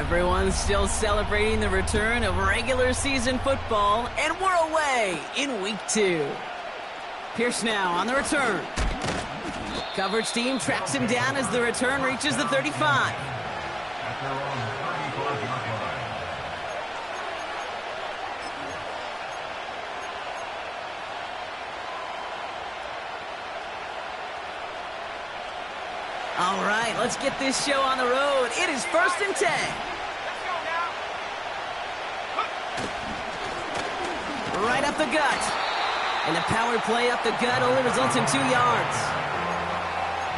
Everyone's still celebrating the return of regular season football, and we're away in week 2. Pierce now on the return. Coverage team tracks him down as the return reaches the 35. All right, let's get this show on the road. It is 1st and 10. Right up the gut. And the power play up the gut only results in 2 yards.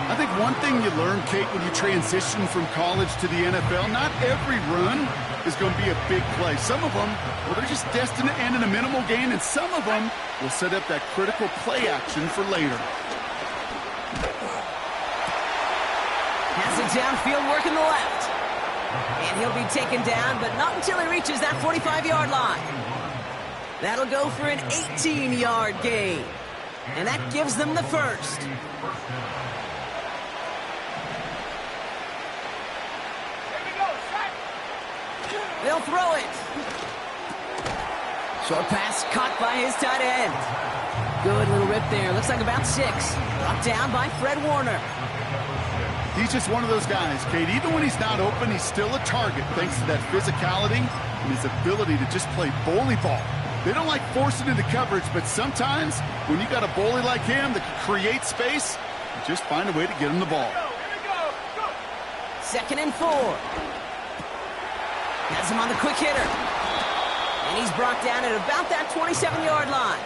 I think one thing you learn, Kate, when you transition from college to the NFL, not every run is going to be a big play. Some of them, well, they're just destined to end in a minimal gain, and some of them will set up that critical play action for later. Has it downfield, working the left. And he'll be taken down, but not until he reaches that 45-yard line. That'll go for an 18-yard gain. And that gives them the first. They'll throw it. Short pass caught by his tight end. Good little rip there. Looks like about 6. Brought down by Fred Warner. He's just one of those guys, Kate. Even when he's not open, he's still a target thanks to that physicality and his ability to just play bully ball. They don't like forcing into coverage, but sometimes when you got a bully like him that can create space, you just find a way to get him the ball. 2nd and 4. Has him on the quick hitter. And he's brought down at about that 27-yard line.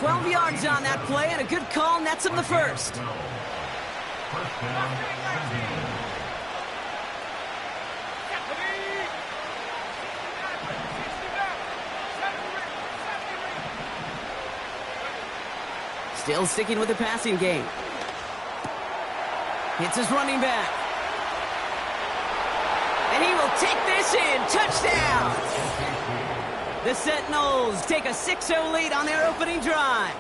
12 yards on that play, and a good call nets him the first. Still sticking with the passing game. Hits his running back. And he will take this in. Touchdown! The Sentinels take a 6-0 lead on their opening drive.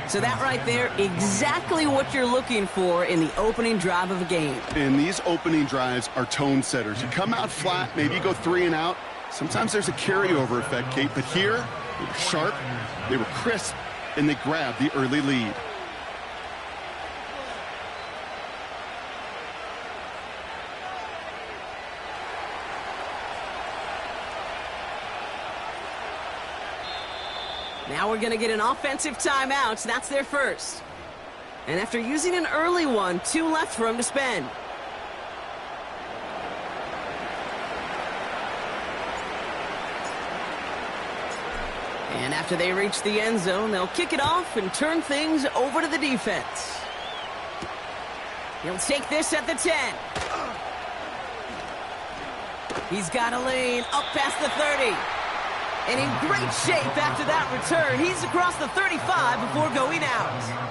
So that right there, exactly what you're looking for in the opening drive of a game. And these opening drives are tone setters. You come out flat, maybe you go 3 and out. Sometimes there's a carryover effect, Kate, but here, they were sharp, they were crisp, and they grabbed the early lead. Now we're going to get an offensive timeout. That's their first. And after using an early one, 2 left for him to spend. And after they reach the end zone, they'll kick it off and turn things over to the defense. He'll take this at the 10. He's got a lane up past the 30. And in great shape after that return. He's across the 35 before going out.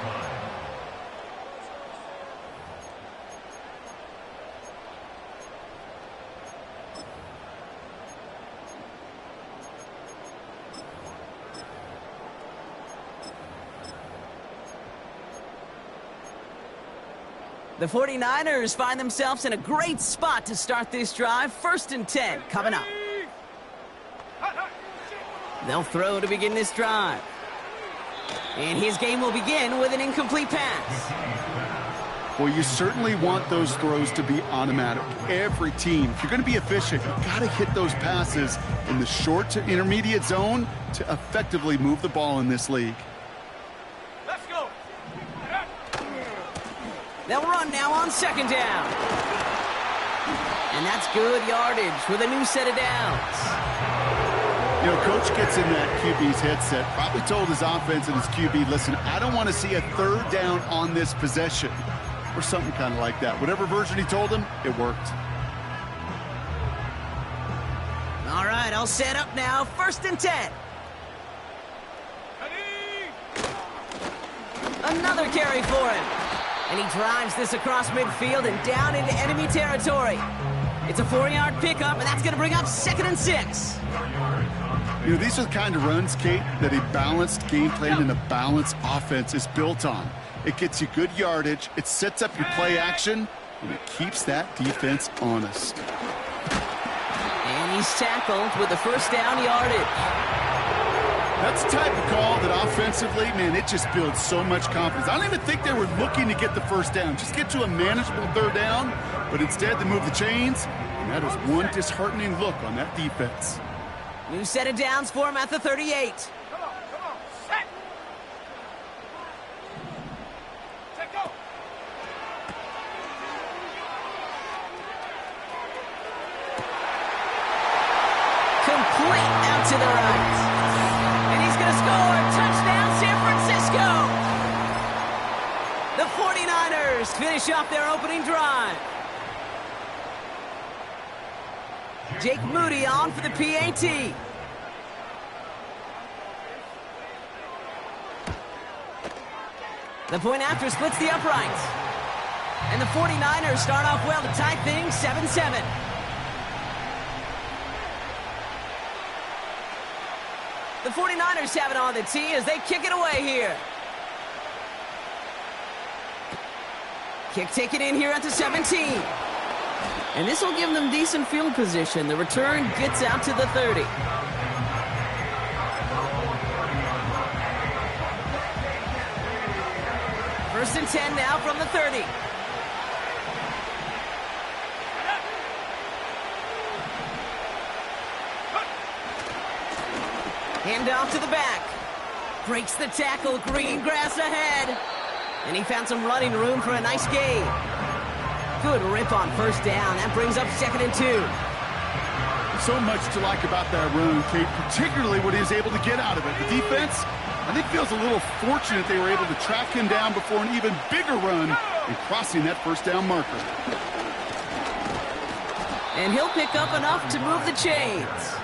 The 49ers find themselves in a great spot to start this drive. 1st and 10 coming up. They'll throw to begin this drive. And his game will begin with an incomplete pass. Well, you certainly want those throws to be automatic. Every team, if you're going to be efficient, you've got to hit those passes in the short to intermediate zone to effectively move the ball in this league. Let's go. They'll run now on 2nd down. And that's good yardage with a new set of downs. You know, Coach gets in that QB's headset, probably told his offense and his QB, listen, I don't want to see a 3rd down on this possession, or something kind of like that. Whatever version he told him, it worked. All right, I'll set up now. 1st and 10. Another carry for him. And he drives this across midfield and down into enemy territory. It's a 4-yard pickup, and that's going to bring up 2nd and 6. You know, these are the kind of runs, Kate, that a balanced game plan and a balanced offense is built on. It gets you good yardage, it sets up your play action, and it keeps that defense honest. And he's tackled with the first down yardage. That's the type of call that offensively, man, it just builds so much confidence. I don't even think they were looking to get the first down. Just get to a manageable third down, but instead they move the chains, and that is one disheartening look on that defense. New set of downs for him at the 38. Come on, set. Set, go. Complete out to the right. And he's going to score. Touchdown, San Francisco. The 49ers finish off their opening drive. Jake Moody on for the PAT. The point after splits the uprights. And the 49ers start off well to tie things 7-7. The 49ers have it on the tee as they kick it away here. Kick taken in here at the 17. And this will give them decent field position. The return gets out to the 30. First and 10 now from the 30. Hand off to the back. Breaks the tackle. Green grass ahead. And he found some running room for a nice gain. Good rip on first down. That brings up 2nd and 2. So much to like about that run, Kate, particularly what he was able to get out of it. The defense, I think, feels a little fortunate they were able to track him down before an even bigger run and crossing that first down marker. And he'll pick up enough to move the chains.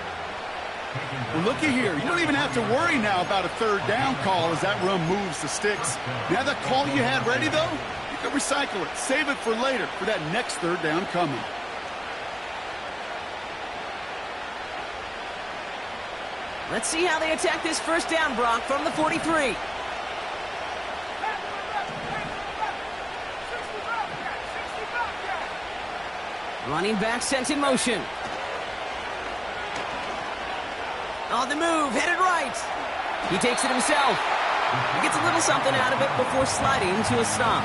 Well, looky here. You don't even have to worry now about a third down call as that run moves the sticks. Now that call you had ready, though, you can recycle it. Save it for later for that next third down coming. Let's see how they attack this first down, Brock, from the 43. Running back sent in motion. On the move, headed right. He takes it himself. He gets a little something out of it before sliding to a stop.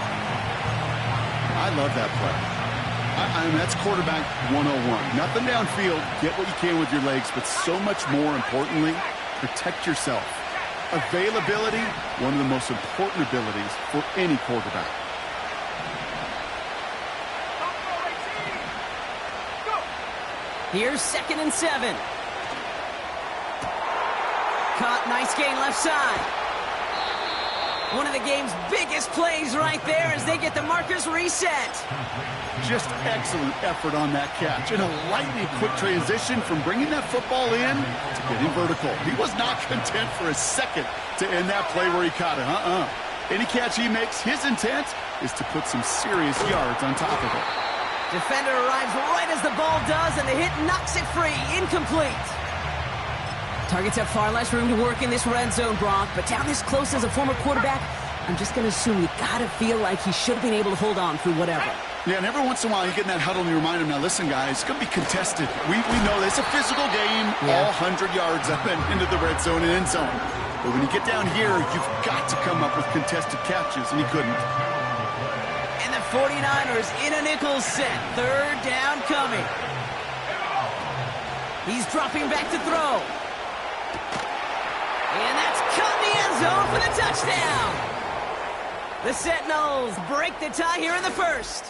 I love that play. I mean, that's quarterback 101. Nothing downfield, get what you can with your legs, but so much more importantly, protect yourself. Availability, one of the most important abilities for any quarterback. Here's 2nd and 7. Caught, nice gain left side. One of the game's biggest plays right there as they get the markers reset. Just excellent effort on that catch. And a lightning quick transition from bringing that football in to getting vertical. He was not content for a second to end that play where he caught it. Any catch he makes, his intent is to put some serious yards on top of it. Defender arrives right as the ball does, and the hit knocks it free. Incomplete. Targets have far less room to work in this red zone, Brock, but down this close as a former quarterback, I'm just going to assume you got to feel like he should have been able to hold on through whatever. Yeah, and every once in a while you get in that huddle and you remind him, now listen, guys, it's going to be contested. We know this is a physical game, all 100 yards up and into the red zone and end zone. But when you get down here, you've got to come up with contested catches, and he couldn't. And the 49ers in a nickel set. Third down coming. He's dropping back to throw. And that's caught in the end zone for the touchdown. The Sentinels break the tie here in the first.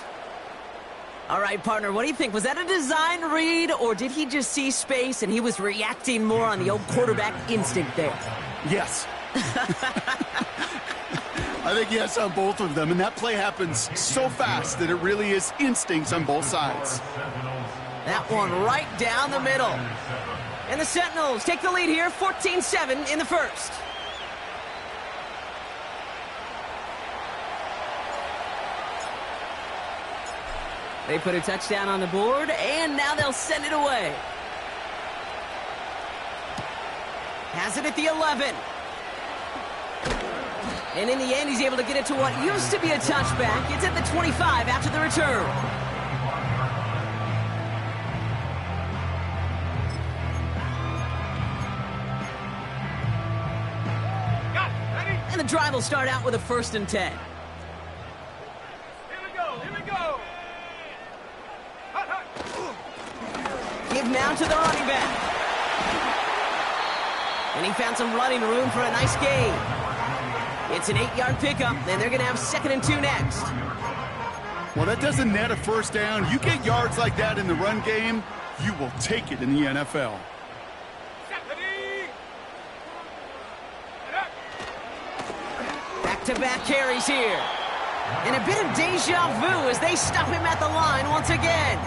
All right, partner, what do you think? Was that a design read, or did he just see space and he was reacting more on the old quarterback instinct there? Yes. I think yes on both of them, and that play happens so fast that it really is instincts on both sides. That one right down the middle. And the Sentinels take the lead here, 14-7 in the first. They put a touchdown on the board, and now they'll send it away. Has it at the 11. And in the end, he's able to get it to what used to be a touchback. It's at the 25 after the return. And the drive will start out with a 1st and 10. Here we go, here we go. Hut, hut. Give now to the running back. And he found some running room for a nice gain. It's an 8-yard pickup, and they're going to have 2nd and 2 next. Well, that doesn't net a 1st down. You get yards like that in the run game, you will take it in the NFL. Back-to-back carries here. And a bit of deja vu as they stop him at the line once again.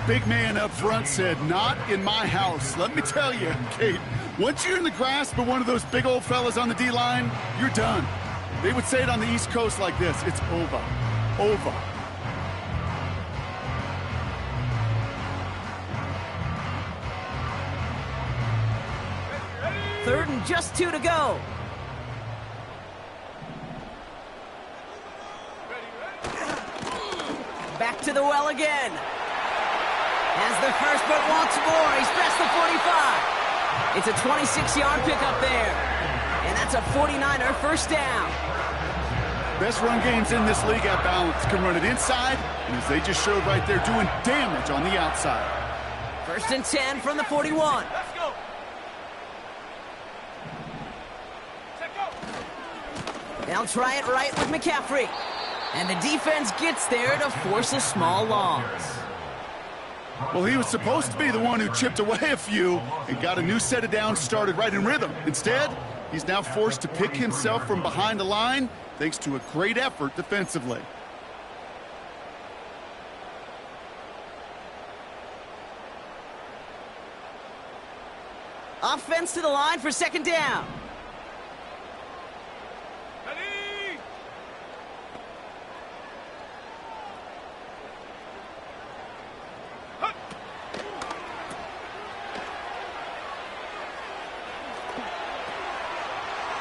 Big man up front said, "Not in my house." Let me tell you, Kate, once you're in the grasp of one of those big old fellas on the D-line, you're done. They would say it on the East Coast like this: it's over. Over. Third and just 2 to go. Back to the well again. Has the first, but once more, he's past the 45. It's a 26-yard pickup there. And that's a 49er 1st down. Best run games in this league at balance. Can run it inside, and as they just showed right there, doing damage on the outside. 1st and 10 from the 41. Let's go. Check go. They'll try it right with McCaffrey. And the defense gets there to force a small loss. Well, he was supposed to be the one who chipped away a few and got a new set of downs started right in rhythm. Instead, he's now forced to pick himself from behind the line thanks to a great effort defensively. Offense to the line for 2nd down. Ready. Hut.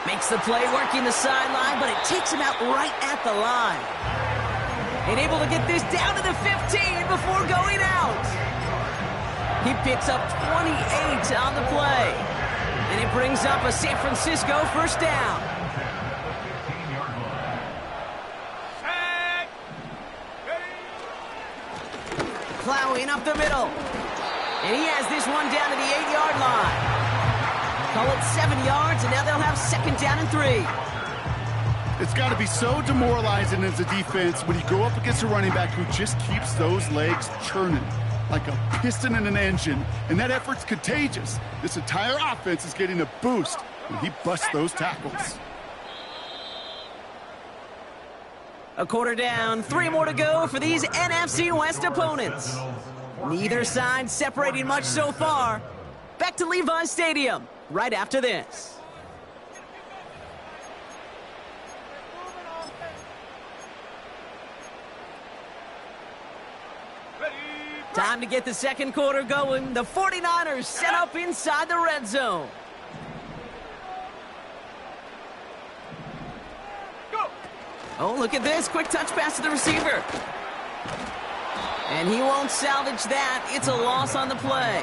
Makes the play working the sideline, but it takes him out right at the line. And able to get this down to the 15 before going out. He picks up 28 on the play. And it brings up a San Francisco 1st down. Set. Ready. Plowing up the middle. And he has this one down to the 8-yard line. Call it 7 yards, and now they'll have 2nd down and 3. It's got to be so demoralizing as a defense when you go up against a running back who just keeps those legs churning like a piston in an engine, and that effort's contagious. This entire offense is getting a boost when he busts those tackles. A quarter down, 3 more to go for these NFC West opponents. Neither side separating much so far. Back to Levi's Stadium right after this. Time to get the 2nd quarter going. The 49ers set up inside the red zone. Go. Oh, look at this. Quick touch pass to the receiver. And he won't salvage that. It's a loss on the play.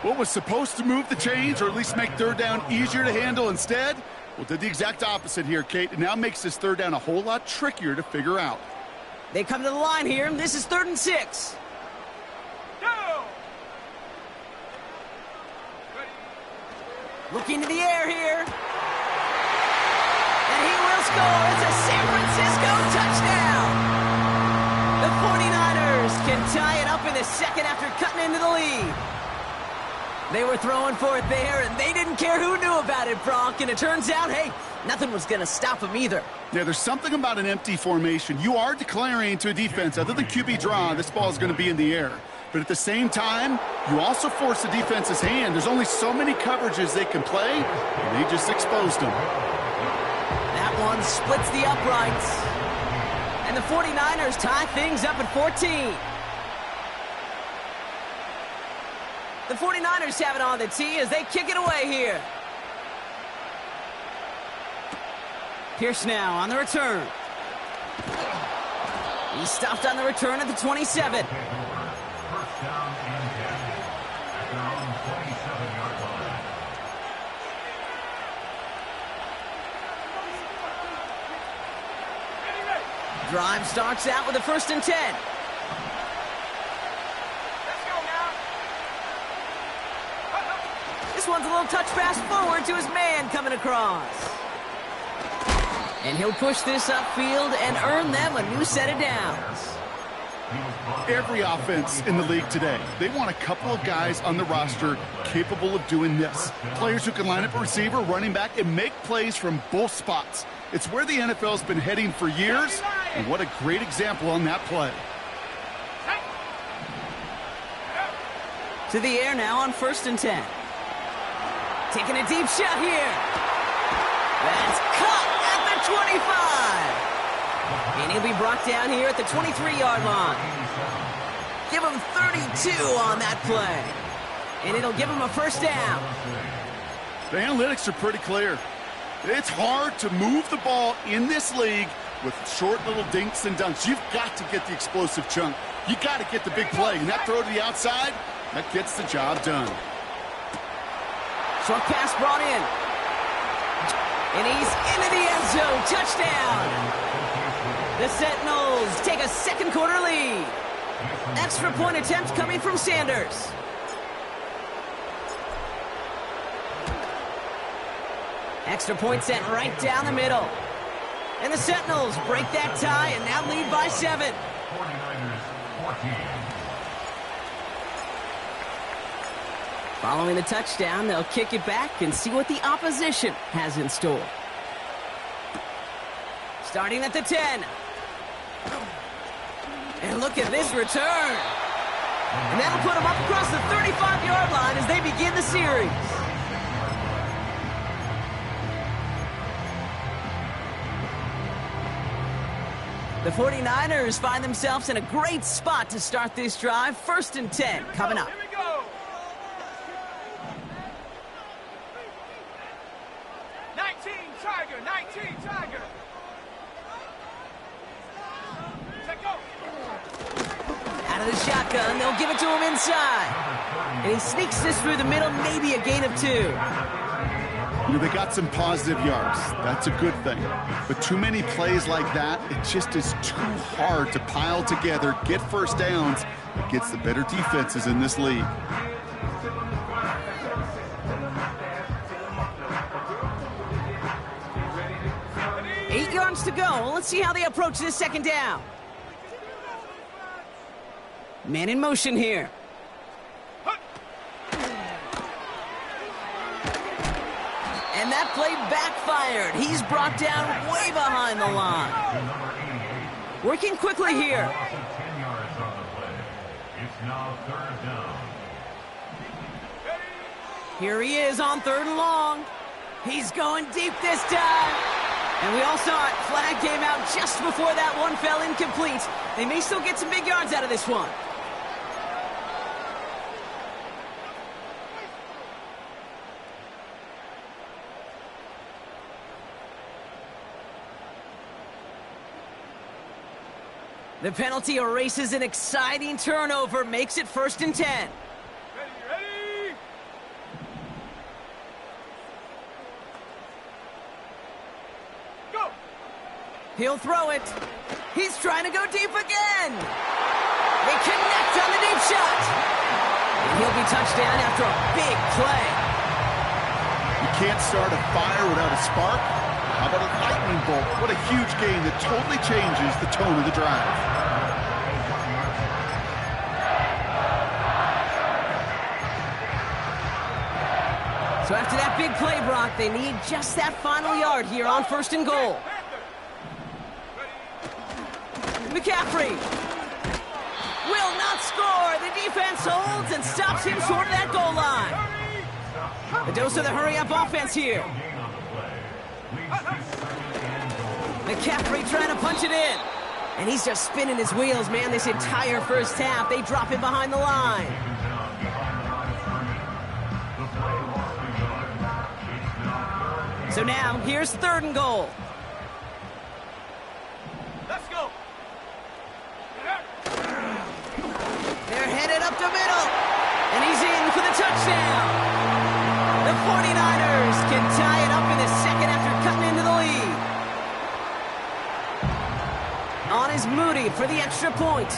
What was supposed to move the chains or at least make 3rd down easier to handle instead? Well, did the exact opposite here, Kate. It now makes this 3rd down a whole lot trickier to figure out. They come to the line here. This is 3rd and 6. Go. Looking to the air here. And he will score. It's a San Francisco touchdown. The 49ers can tie it up in the 2nd after cutting into the lead. They were throwing for it there, and they didn't care who knew about it, Bronk. And it turns out, hey, nothing was going to stop them either. Yeah, there's something about an empty formation. You are declaring to a defense, other than QB draw, this ball is going to be in the air. But at the same time, you also force the defense's hand. There's only so many coverages they can play, and they just exposed them. That one splits the uprights. And the 49ers tie things up at 14. The 49ers have it on the tee as they kick it away here. Pierce now on the return. He stopped on the return at the 27. First down and 10 at their own 27-yard line. Drive starts out with a 1st and 10. Let's go now. This one's a little touch pass forward to his man coming across. And he'll push this upfield and earn them a new set of downs. Every offense in the league today, they want a couple of guys on the roster capable of doing this. Players who can line up a receiver, running back, and make plays from both spots. It's where the NFL's been heading for years, and what a great example on that play. To the air now on 1st and 10. Taking a deep shot here. That's caught at the 25. And he'll be brought down here at the 23-yard line. Give him 32 on that play. And it'll give him a 1st down. The analytics are pretty clear. It's hard to move the ball in this league with short little dinks and dunks. You've got to get the explosive chunk. You got to get the big play. And that throw to the outside, that gets the job done. Short pass brought in. And he's into the end zone. Touchdown. The Sentinels take a second quarter lead. Extra point attempt coming from Sanders. Extra point sent right down the middle. And the Sentinels break that tie and now lead by 7. 49ers 14. Following the touchdown, they'll kick it back and see what the opposition has in store. Starting at the 10. And look at this return. And that'll put them up across the 35-yard line as they begin the series. The 49ers find themselves in a great spot to start this drive. 1st and 10 coming up. Here we go. 19 Tiger, 19 Tiger. Let go. Out of the shotgun, they'll give it to him inside. And he sneaks this through the middle, maybe a gain of 2. You know, they got some positive yards. That's a good thing. But too many plays like that, it just is too hard to pile together, get 1st downs against the better defenses in this league. Eight yards to go. Let's see how they approach this 2nd down. Man in motion here. And that play backfired. He's brought down way behind the line. Working quickly here. 10 yards on the play. It's now 3rd down. Here he is on 3rd and long. He's going deep this time. And we all saw it. Flag came out just before that one fell incomplete. They may still get some big yards out of this one. The penalty erases an exciting turnover, makes it 1st and 10. Ready, ready. Go. He'll throw it. He's trying to go deep again. They connect on the deep shot. And he'll be touchdown after a big play. You can't start a fire without a spark. How about a lightning bolt? What a huge game that totally changes the tone of the drive. So after that big play, Brock, they need just that final yard here on 1st and goal. McCaffrey will not score. The defense holds and stops him short of that goal line. A dose of the hurry-up offense here. McCaffrey trying to punch it in. And he's just spinning his wheels, man, this entire 1st half. They drop him behind the line. So now, here's 3rd and goal. Let's go. They're headed up the middle. And he's in for the touchdown. The 49ers can tie it up in the 2nd after cutting into the lead. On is Moody for the extra point.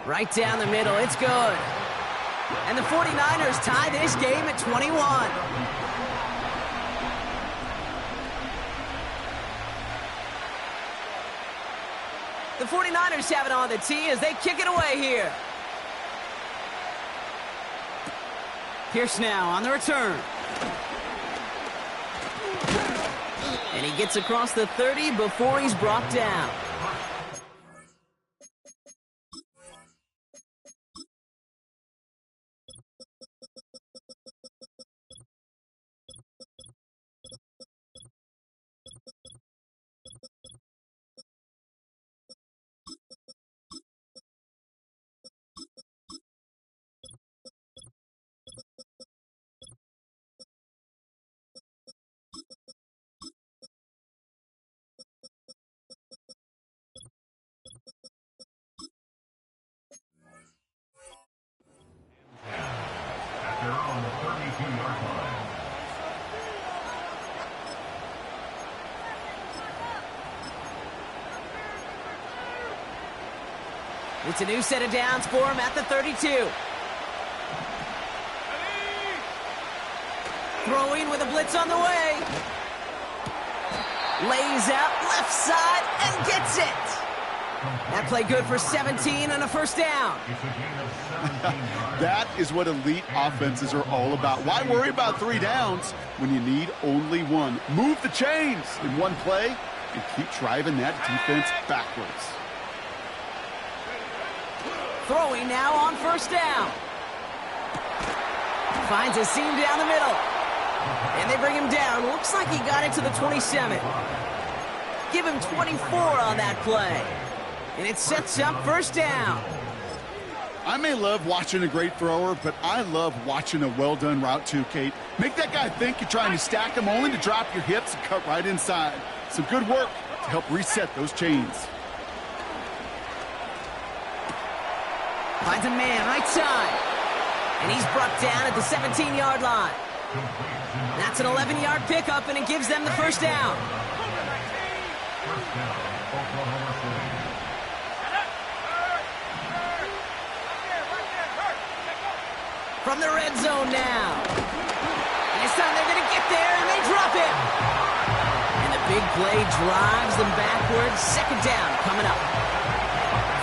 Right down the middle, it's good. And the 49ers tie this game at 21. The 49ers have it on the tee as they kick it away here. Pierce now on the return. And he gets across the 30 before he's brought down. They're on the 32-yard line. It's a new set of downs for him at the 32. Throwing with a blitz on the way. Lays out left side and gets it. That play good for 17 and a first down. It's a gain of 17 yards. That is what elite offenses are all about. Why worry about 3 downs when you need only one? Move the chains in one play and keep driving that defense backwards. Throwing now on first down. Finds a seam down the middle. And they bring him down. Looks like he got it to the 27. Give him 24 on that play. And it sets up first down. I may love watching a great thrower, but I love watching a well-done route too, Kate. Make that guy think you're trying to stack him only to drop your hips and cut right inside. Some good work to help reset those chains. Finds a man right side. And he's brought down at the 17-yard line. That's an 11-yard pickup, and it gives them the first down. First down, Oklahoma City. From the red zone now. And this time they're going to get there, and they drop him. And the big play drives them backwards. Second down coming up.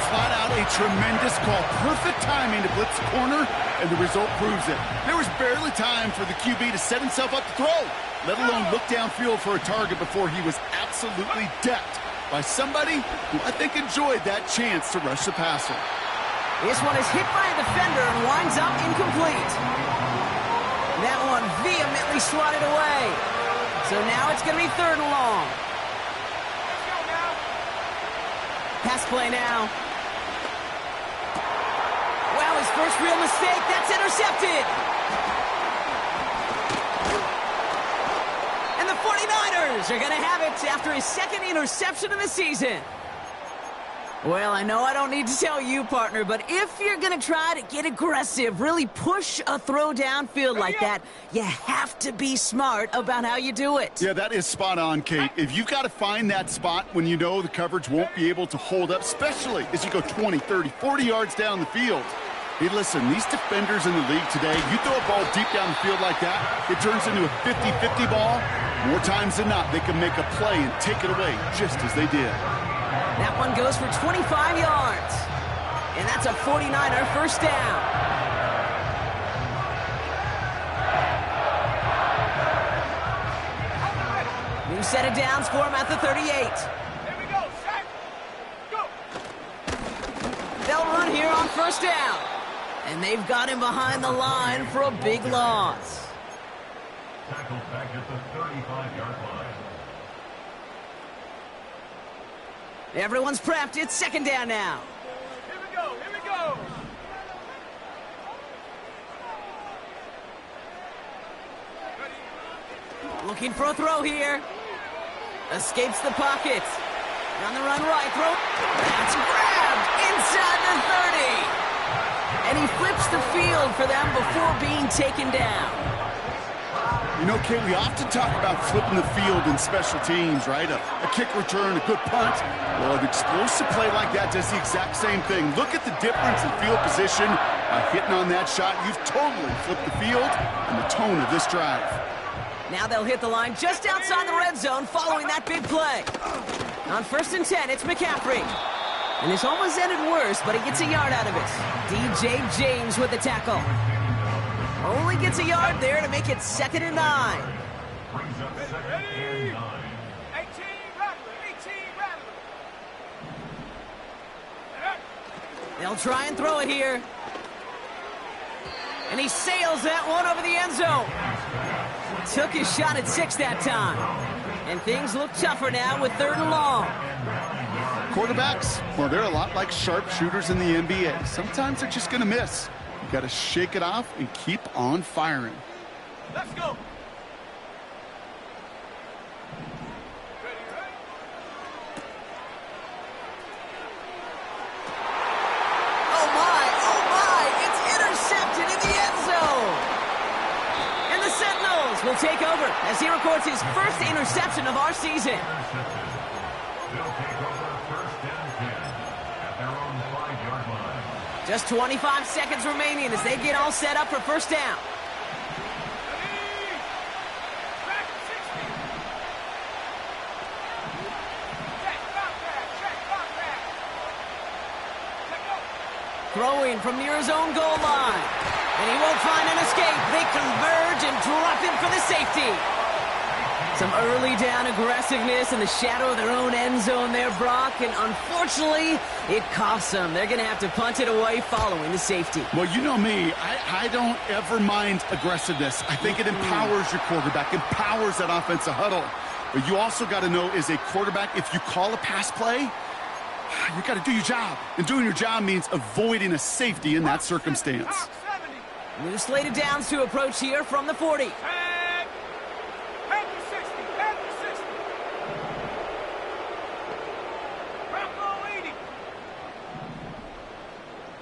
Flat out a tremendous call. Perfect timing to blitz the corner, and the result proves it. There was barely time for the QB to set himself up to throw, let alone look downfield for a target before he was absolutely decked by somebody who I think enjoyed that chance to rush the passer. This one is hit by a defender and winds up incomplete. That one vehemently swatted away. So now it's going to be third and long. Pass play now. Wow, his first real mistake. That's intercepted. And the 49ers are going to have it after his second interception of the season. Well, I know I don't need to tell you, partner, but if you're going to try to get aggressive, really push a throw downfield like that, you have to be smart about how you do it. Yeah, that is spot on, Kate. If you've got to find that spot when you know the coverage won't be able to hold up, especially as you go 20, 30, 40 yards down the field. Hey, listen, these defenders in the league today, you throw a ball deep down the field like that, it turns into a 50-50 ball. More times than not, they can make a play and take it away just as they did. That one goes for 25 yards. And that's a 49er first down. New set of downs for him at the 38. Here we go, set, go. They'll run here on first down. And they've got him behind the line for a big loss. Tackled back at the 35-yard line. Everyone's prepped. It's second down now. Here we go, here we go. Looking for a throw here. Escapes the pocket. On the run right, throw. That's grabbed inside the 30. And he flips the field for them before being taken down. You know, Kate, we often talk about flipping the field in special teams, right? A kick return, a good punt. Well, an explosive play like that does the exact same thing. Look at the difference in field position. By hitting on that shot, you've totally flipped the field and the tone of this drive. Now they'll hit the line just outside the red zone following that big play. On 1st and 10, it's McCaffrey. And this almost ended worse, but he gets a yard out of it. DJ James with the tackle. Only gets a yard there to make it 2nd and 9. Brings up 2nd and 9. 18 Rattler, 18 Rattler. They'll try and throw it here. And he sails that one over the end zone. Took his shot at 6 that time. And things look tougher now with 3rd and long. Quarterbacks, well, they're a lot like sharpshooters in the NBA. Sometimes they're just going to miss. You got to shake it off and keep on firing. Let's go. Oh my, it's intercepted in the end zone. And the Sentinels will take over as he records his first interception of our season. They'll take over 1st and 10 at their own 5-yard line. Just 25 seconds remaining as they get all set up for 1st down. Back 60. Check, back. Let go. Throwing from near his own goal line. And he won't find an escape. They converge and drop him for the safety. Some early down aggressiveness in the shadow of their own end zone there, Brock. And unfortunately, it costs them. They're going to have to punt it away following the safety. Well, you know me. I don't ever mind aggressiveness. I think it empowers your quarterback, empowers that offensive huddle. But you also got to know, as a quarterback, if you call a pass play, you got to do your job. And doing your job means avoiding a safety in that circumstance. Out 70. New slated downs to approach here from the 40. Head to 60. Head to 60. Bronco 80.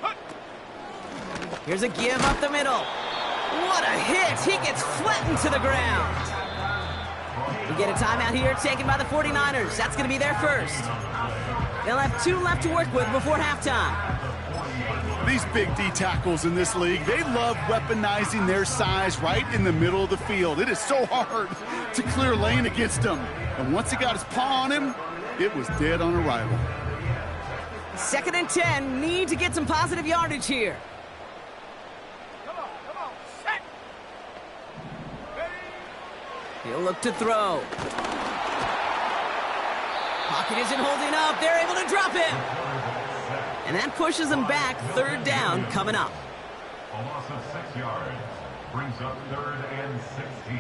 Hut. Here's a give up the middle. What a hit. He gets flattened to the ground. We get a timeout here taken by the 49ers. That's going to be their first. They'll have 2 left to work with before halftime. These big D tackles in this league, they love weaponizing their size right in the middle of the field. It is so hard to clear lane against them. And once he got his paw on him, it was dead on arrival. 2nd and 10, need to get some positive yardage here. Come on. Set. Ready. He'll look to throw. Pocket isn't holding up. They're able to drop him. And that pushes them back. 3rd down coming up. A loss of 6 yards brings up 3rd and 16.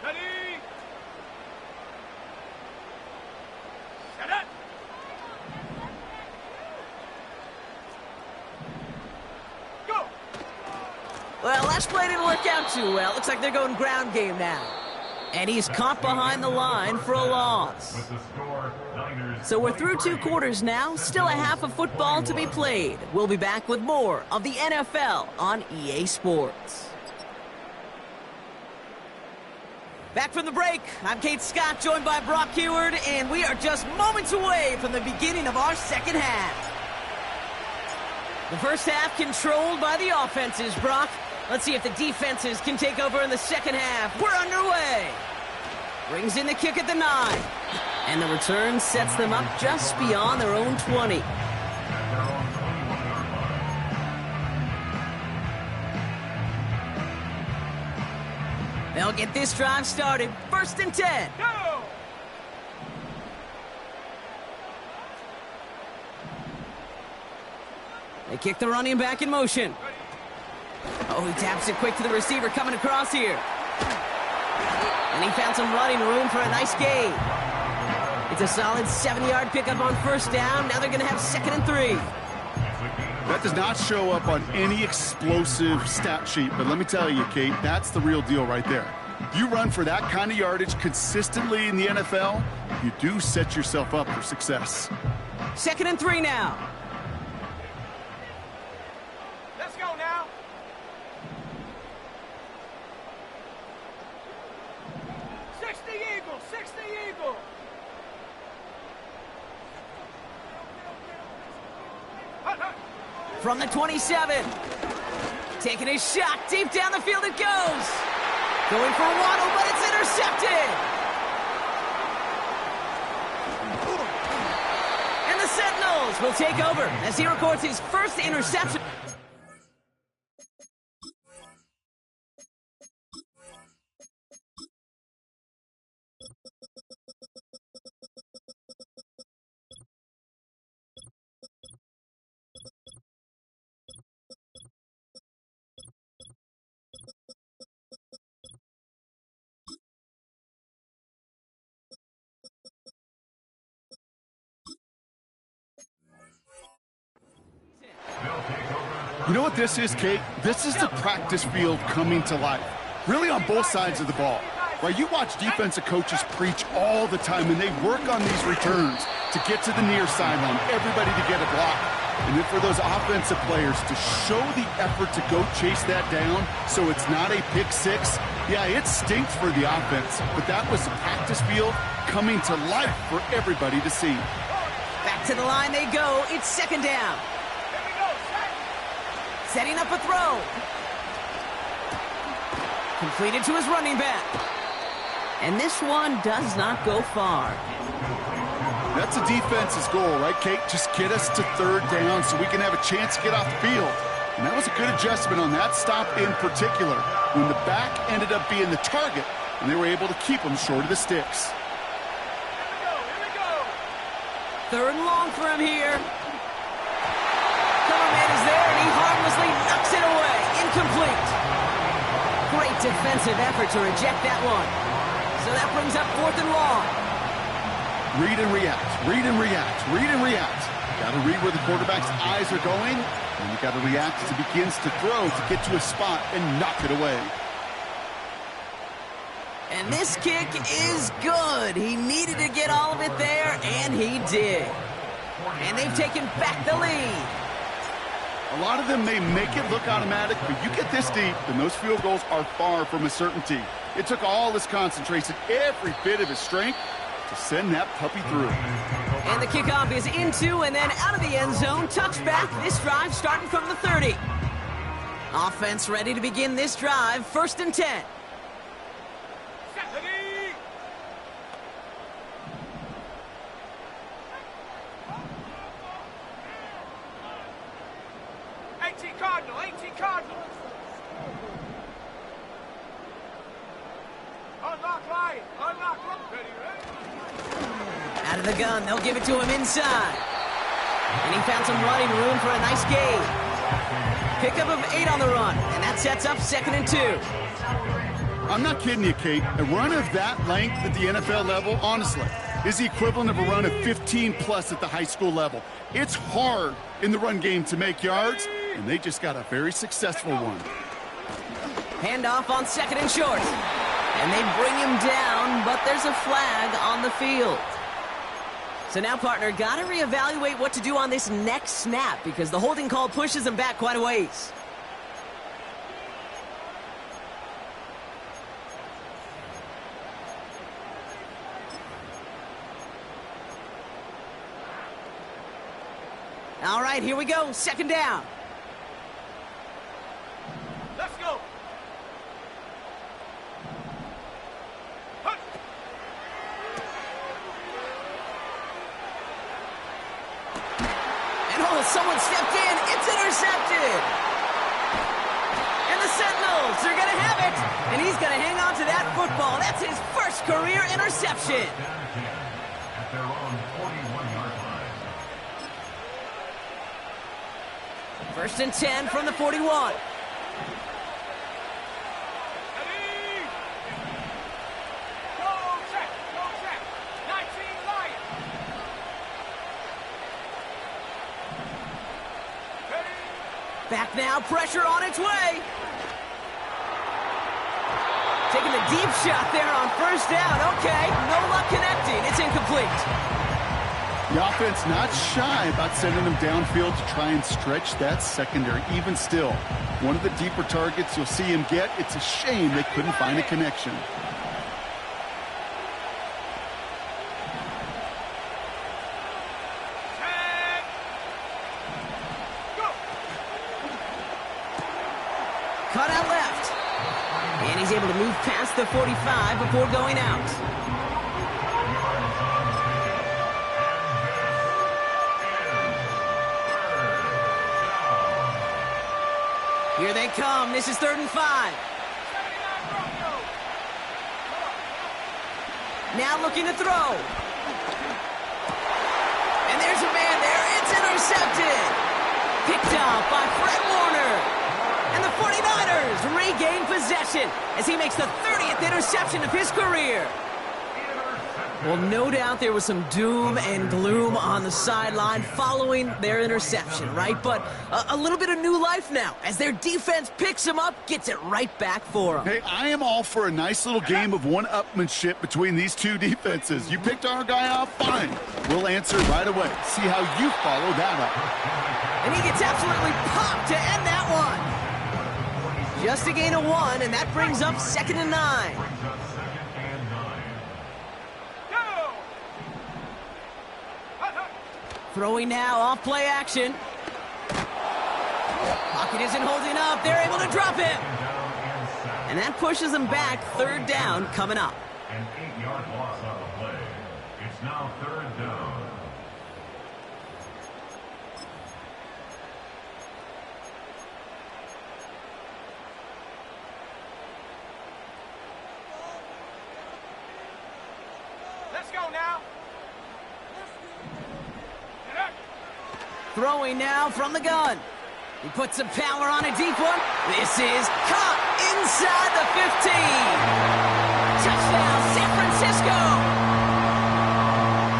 Ready. Set up. Go. Well, last play didn't work out too well. Looks like they're going ground game now. And he's caught behind the line for a loss. With the score, Niners. So we're through 2 quarters now. Still a half of football to be played. We'll be back with more of the NFL on EA Sports. Back from the break, I'm Kate Scott, joined by Brock Huard, and we are just moments away from the beginning of our 2nd half. The 1st half controlled by the offenses, Brock. Let's see if the defenses can take over in the 2nd half. We're underway. Brings in the kick at the 9. And the return sets them up just beyond their own 20. They'll get this drive started. 1st and 10. Go. They kick the running back in motion. Oh, he taps it quick to the receiver coming across here. And he found some running room for a nice gain. It's a solid 7-yard pickup on 1st down. Now they're going to have 2nd and 3. That does not show up on any explosive stat sheet, but let me tell you, Kate, that's the real deal right there. You run for that kind of yardage consistently in the NFL, you do set yourself up for success. 2nd and 3 now. Let's go now. Six the Eagle, 6 the Eagle. From the 27. Taking a shot. Deep down the field it goes. Going for Waddle, but it's intercepted. And the Sentinels will take over as he records his first interception. You know what this is, Kate? This is the practice field coming to life. Really on both sides of the ball. Right? You watch defensive coaches preach all the time, and they work on these returns to get to the near sideline, everybody to get a block. And then for those offensive players to show the effort to go chase that down so it's not a pick six, yeah, it stinks for the offense. But that was the practice field coming to life for everybody to see. Back to the line they go. It's 2nd down. Setting up a throw. Completed to his running back. And this one does not go far. That's a defense's goal, right, Kate? Just get us to 3rd down so we can have a chance to get off the field. And that was a good adjustment on that stop in particular, when the back ended up being the target, and they were able to keep him short of the sticks. Here we go. 3rd and long for him here. Coverman is there, and he harmlessly knocks it away. Incomplete. Great defensive effort to reject that one. So that brings up 4th and long. Read and react, read and react, read and react. Got to read where the quarterback's eyes are going, and you got to react as he begins to throw to get to a spot and knock it away. And this kick is good. He needed to get all of it there, and he did. And they've taken back the lead. A lot of them may make it look automatic, but you get this deep, and those field goals are far from a certainty. It took all his concentration, every bit of his strength, to send that puppy through. And the kickoff is into and then out of the end zone. Touchback. This drive starting from the 30. Offense ready to begin this drive. 1st and 10. Cardinal, 18 Cardinal. Unlock line, unlock line. Out of the gun, they'll give it to him inside. And he found some running room for a nice gain. Pickup of 8 on the run, and that sets up 2nd and 2. I'm not kidding you, Kate. A run of that length at the NFL level, honestly, is the equivalent of a run of 15-plus at the high school level. It's hard in the run game to make yards, and they just got a very successful one. Handoff on 2nd and short. And they bring him down, but there's a flag on the field. So now, partner, got to reevaluate what to do on this next snap because the holding call pushes him back quite a ways. All right, here we go. 2nd down. Let's go. And oh, someone stepped in. It's intercepted. And the Sentinels are going to have it. And he's going to hang on to that football. That's his first career interception. At their own 41-yard line. 1st and 10 from the 41. Back now, pressure on its way. Taking the deep shot there on first down. Okay, no luck connecting. It's incomplete. The offense not shy about sending them downfield to try and stretch that secondary. Even still, one of the deeper targets you'll see him get. It's a shame they couldn't find a connection. Cut out left. And he's able to move past the 45 before going out. Here they come. This is 3rd and 5. Now looking to throw. And there's a man there. It's intercepted. Picked up by Fred Warner. And the 49ers regain possession as he makes the 30th interception of his career. Well, no doubt there was some doom and gloom on the sideline following their interception, right? But a little bit of new life now as their defense picks him up, gets it right back for them. Hey, I am all for a nice little game of one-upmanship between these two defenses. You picked our guy off, fine. We'll answer right away. See how you follow that up. And he gets absolutely popped to end that one. Just a gain of 1, and that brings up 2nd and 9. Throwing now off play action. Pocket isn't holding up. They're able to drop him. And that pushes them back. 3rd down coming up. An 8-yard loss on the play. It's now 3rd down. Let's go now. Throwing now from the gun. He puts some power on a deep one. This is caught inside the 15. Touchdown, San Francisco.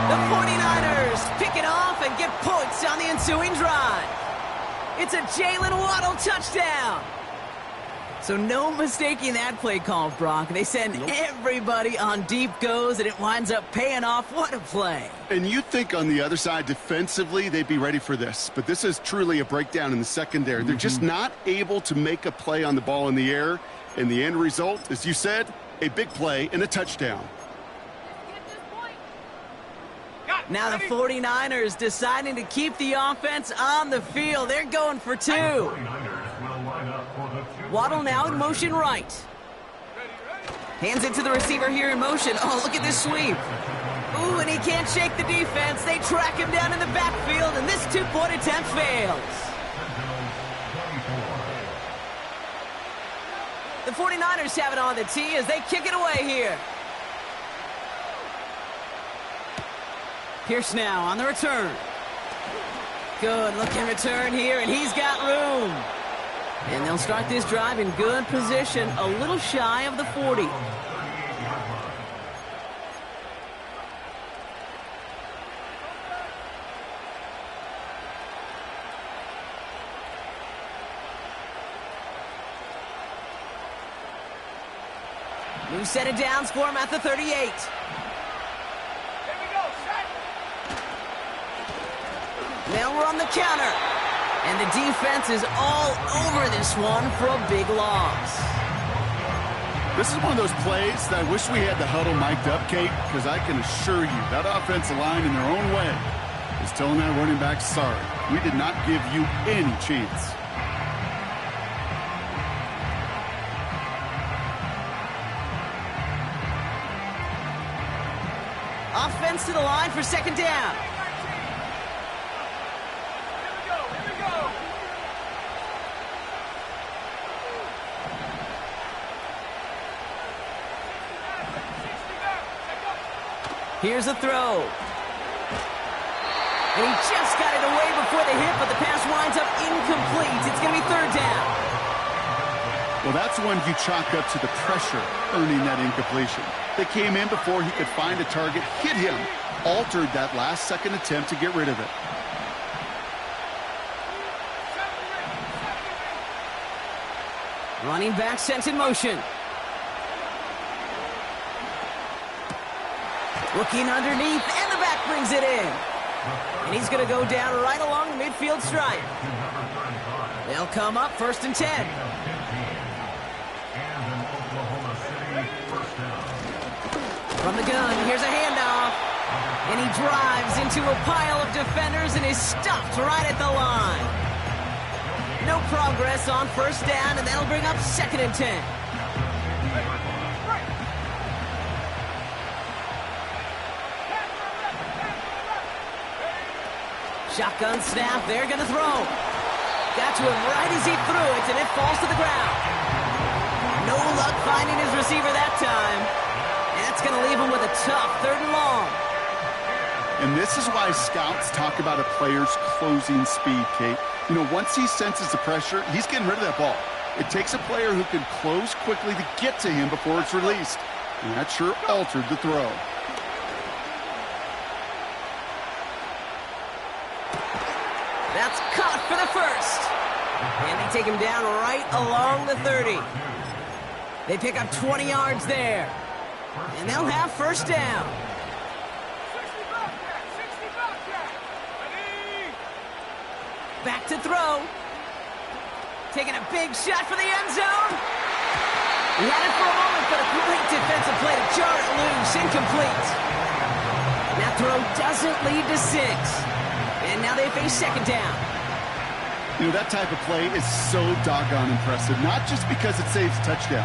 The 49ers pick it off and get points on the ensuing drive. It's a Jalen Waddle touchdown. So no mistaking that play call, Brock. They send everybody on deep goes, and it winds up paying off. What a play. And you think on the other side defensively they'd be ready for this, but this is truly a breakdown in the secondary. They're just not able to make a play on the ball in the air, and the end result, as you said, a big play and a touchdown. Now the 49ers deciding to keep the offense on the field. They're going for 2. Waddle now in motion right. Hands it to the receiver here in motion. Oh, look at this sweep. Ooh, and he can't shake the defense. They track him down in the backfield, and this 2-point attempt fails. The 49ers have it on the tee as they kick it away here. Pierce now on the return. Good looking return here, and he's got room. And they'll start this drive in good position, a little shy of the 40. New set of downs for him at the 38. They'll run the counter. And the defense is all over this one for a big loss. This is one of those plays that I wish we had the huddle mic'd up, Kate, because I can assure you that offensive line in their own way is telling that running back, sorry, we did not give you any chance. Offense to the line for 2nd down. Here's a throw. And he just got it away before the hit, but the pass winds up incomplete. It's going to be 3rd down. Well, that's when you chalk up to the pressure earning that incompletion. They came in before he could find a target, hit him, altered that last-second attempt to get rid of it. Running back sent in motion. Looking underneath, and the back brings it in. And he's going to go down right along the midfield stripe. They'll come up 1st and 10. And an Oklahoma City first down. From the gun, here's a handoff. And he drives into a pile of defenders and is stopped right at the line. No progress on 1st down, and that'll bring up 2nd and 10. Shotgun snap, they're going to throw. Got to him right as he threw it, and it falls to the ground. No luck finding his receiver that time. That's going to leave him with a tough 3rd and long. And this is why scouts talk about a player's closing speed, Kate. You know, once he senses the pressure, he's getting rid of that ball. It takes a player who can close quickly to get to him before it's released. And that sure altered the throw. That's caught for the 1st. And they take him down right along the 30. They pick up 20 yards there. And they'll have 1st down. 60 back. Ready? Back to throw. Taking a big shot for the end zone. He had it for a moment, but a great defensive play to jar it loose. Incomplete. And that throw doesn't lead to 6. And now they face 2nd down. You know, that type of play is so doggone impressive, not just because it saves a touchdown.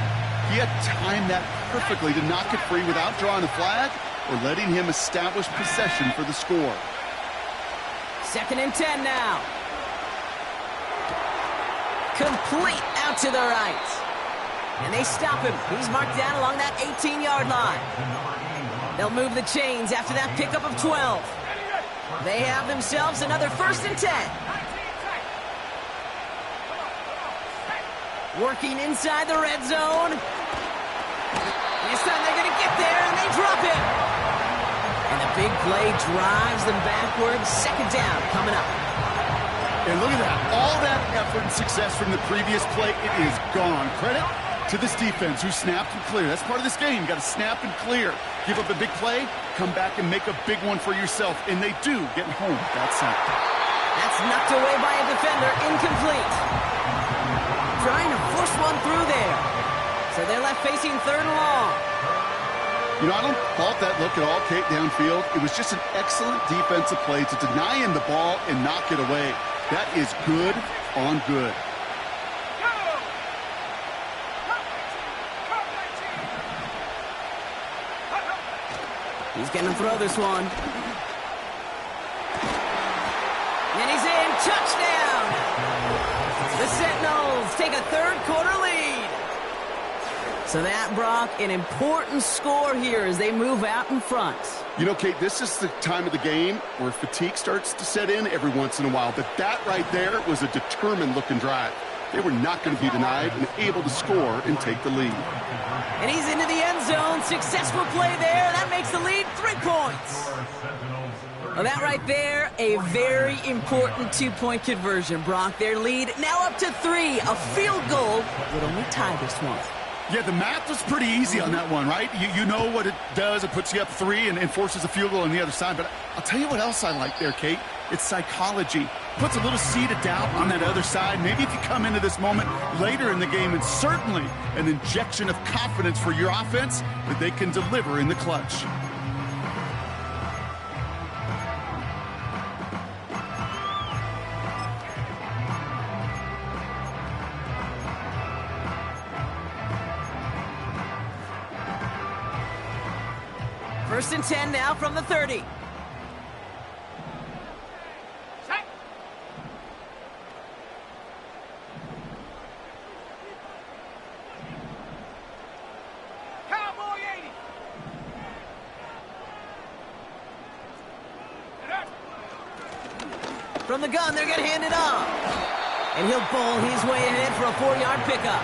He had timed that perfectly to knock it free without drawing a flag or letting him establish possession for the score. 2nd and 10 now. Complete out to the right. And they stop him. He's marked down along that 18-yard line. They'll move the chains after that pickup of 12. They have themselves another 1st and 10. Working inside the red zone. This time they're going to get there, and they drop it. And the big play drives them backwards. 2nd down coming up. And look at that. All that effort and success from the previous play, it is gone. Credit to this defense who snapped and cleared. That's part of this game. You got to snap and clear. Give up a big play, come back and make a big one for yourself. And they do, getting home with that sack. That's knocked away by a defender. Incomplete. Trying to force one through there. So they're left facing 3rd and long. You know, I don't fault that look at all, Kate, downfield. It was just an excellent defensive play to deny him the ball and knock it away. That is good on good. He's going to throw this one. And he's in. Touchdown! The Sentinels take a 3rd quarter lead. So that, Brock, an important score here as they move out in front. You know, Kate, this is the time of the game where fatigue starts to set in every once in a while. But that right there was a determined-looking drive. They were not going to be denied and able to score and take the lead. And he's into the end zone. Successful play there. That makes the lead 3 points. Well, that right there, a very important 2-point conversion, Brock. Their lead now up to 3. A field goal would only tie this one. Yeah, the math was pretty easy on that one, right? You know what it does. It puts you up 3 and forces a field goal on the other side. But I'll tell you what else I like there, Kate. It's psychology. Puts a little seed of doubt on that other side. Maybe if you come into this moment later in the game, and certainly an injection of confidence for your offense that they can deliver in the clutch. First and 10 now from the 30. Set. Cowboy 80. From the gun, they're going to hand it off. And he'll bowl his way ahead for a 4-yard pickup.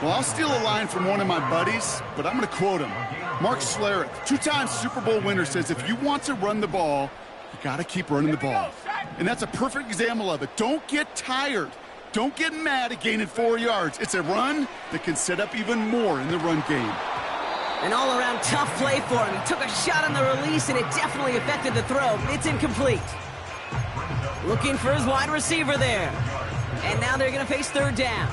Well, I'll steal a line from one of my buddies, but I'm going to quote him. Mark Schlereth, 2-time Super Bowl winner, says if you want to run the ball, you got to keep running the ball. And that's a perfect example of it. Don't get tired. Don't get mad at gaining 4 yards. It's a run that can set up even more in the run game. An all-around tough play for him. He took a shot on the release, and it definitely affected the throw. It's incomplete. Looking for his wide receiver there. And now they're going to face third down.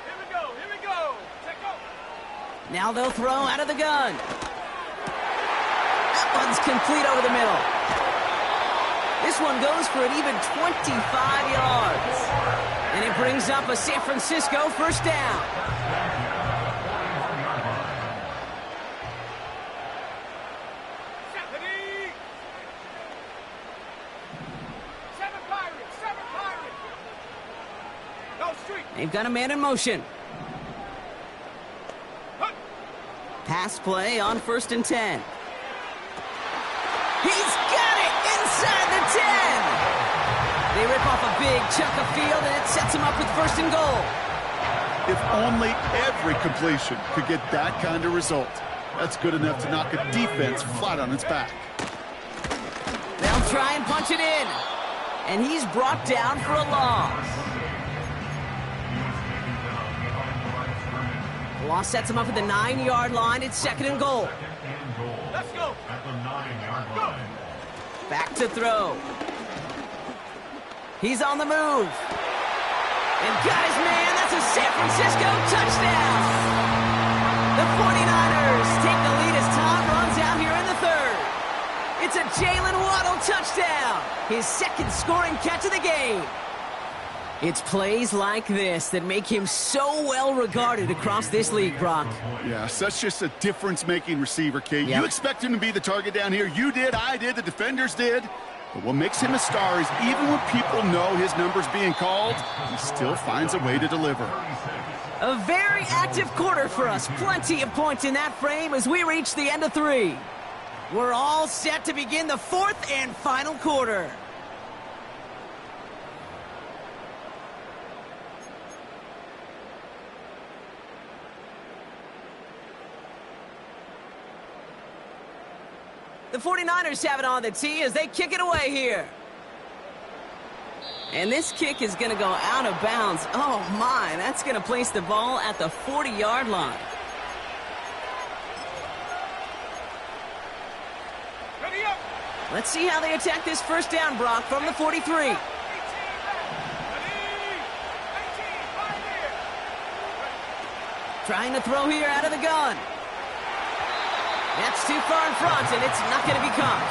Here we go. Take off. Now they'll throw out of the gun. That one's complete over the middle. This one goes for an even 25 yards. And it brings up a San Francisco first down. Seven Pirates. No street. They've got a man in motion. Pass play on 1st and 10. He's got it inside the 10. They rip off a big chunk of field, and it sets him up with 1st and goal. If only every completion could get that kind of result. That's good enough to knock a defense flat on its back. They'll try and punch it in. And he's brought down for a loss. The loss sets him up at the 9-yard line. It's 2nd and goal. Let's go. At the 9-yard line. Back to throw. He's on the move. And got his man. That's a San Francisco touchdown. The 49ers take the lead as Tom runs out here in the 3rd. It's a Jalen Waddle touchdown. His 2nd scoring catch of the game. It's plays like this that make him so well regarded across this league, Brock. Yeah, such just a difference-making receiver, Kate. Yep. You expect him to be the target down here. You did, I did, the defenders did. But what makes him a star is even when people know his number's being called, he still finds a way to deliver. A very active quarter for us. Plenty of points in that frame as we reach the end of 3. We're all set to begin the 4th and final quarter. The 49ers have it on the tee as they kick it away here. And this kick is going to go out of bounds. Oh, my. That's going to place the ball at the 40-yard line. Ready up. Let's see how they attack this first down, Brock, from the 43. 18 left. Ready. 18. Right here. Trying to throw here out of the gun. That's too far in front, and it's not going to be caught.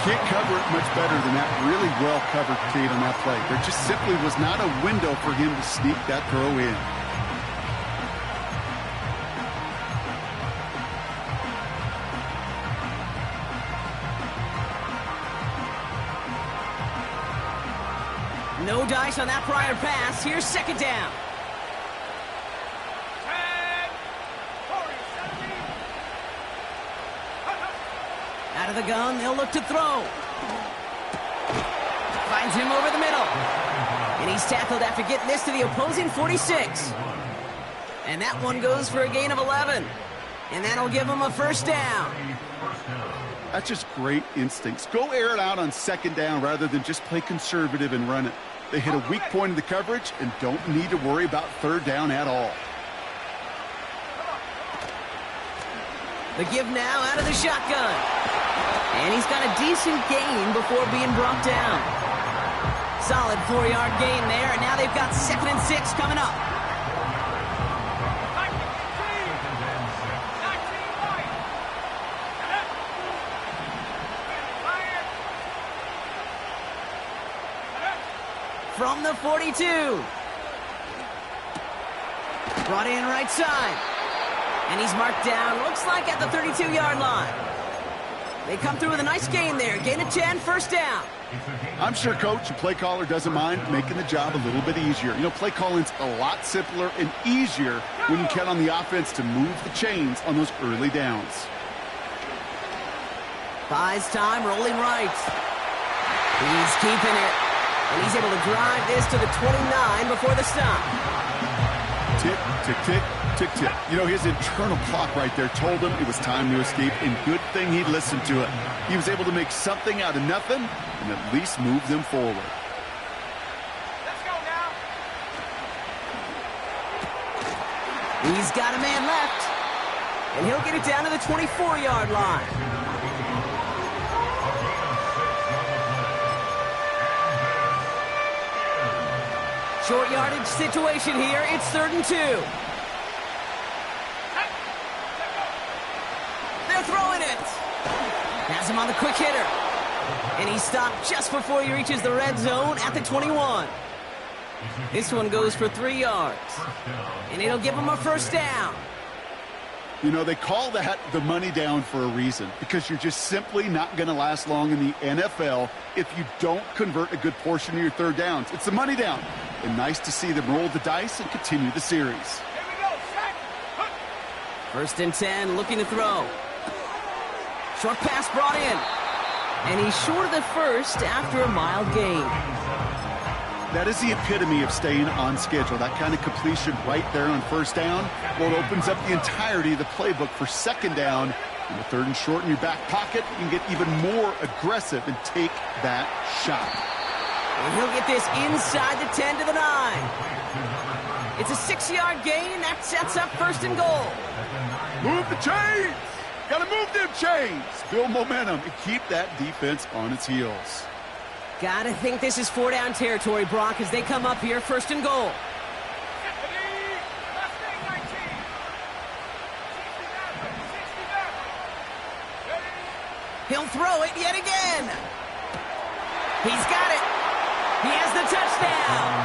Can't cover it much better than that. Really well covered, Kate, on that play. There just simply was not a window for him to sneak that throw in. No dice on that prior pass. Here's 2nd down. 10. 40. 70. Out of the gun, they'll look to throw. Finds him over the middle. And he's tackled after getting this to the opposing 46. And that one goes for a gain of 11. And that'll give him a first down. That's just great instincts. Go air it out on 2nd down rather than just play conservative and run it. They hit a weak point in the coverage and don't need to worry about 3rd down at all. The give now out of the shotgun. And he's got a decent gain before being brought down. Solid 4-yard gain there, and now they've got 2nd and 6 coming up. 19 right. From the 42. Brought in right side. And he's marked down, looks like at the 32-yard line. They come through with a nice gain there. Gain of 10, first down. I'm sure coach and play caller doesn't mind making the job a little bit easier. You know, play calling's a lot simpler and easier when you count on the offense to move the chains on those early downs. Buys time, rolling right. He's keeping it. And he's able to drive this to the 29 before the stop. Tick, tick, tick, tick, tick. You know, his internal clock right there told him it was time to escape, and good thing he listened to it. He was able to make something out of nothing and at least move them forward. Let's go now. He's got a man left, and he'll get it down to the 24-yard line. Short yardage situation here. It's 3rd and 2. They're throwing it. Has him on the quick hitter. And he stopped just before he reaches the red zone at the 21. This one goes for 3 yards. And it'll give him a first down. You know, they call that the money down for a reason, because you're just simply not going to last long in the NFL if you don't convert a good portion of your third downs. It's the money down. And nice to see them roll the dice and continue the series. Here we go. Sack. 1st and 10, looking to throw. Short pass brought in. And he's short of the first after a mild gain. That is the epitome of staying on schedule. That kind of completion right there on 1st down. Well, it opens up the entirety of the playbook for 2nd down. And the 3rd and short in your back pocket, you can get even more aggressive and take that shot. And he'll get this inside the 10 to the 9. It's a 6-yard gain. That sets up 1st and goal. Move the chains! Gotta move them chains! Build momentum and keep that defense on its heels. Gotta think this is 4-down territory, Brock, as they come up here, 1st and goal. He'll throw it yet again. He's got it. He has the touchdown.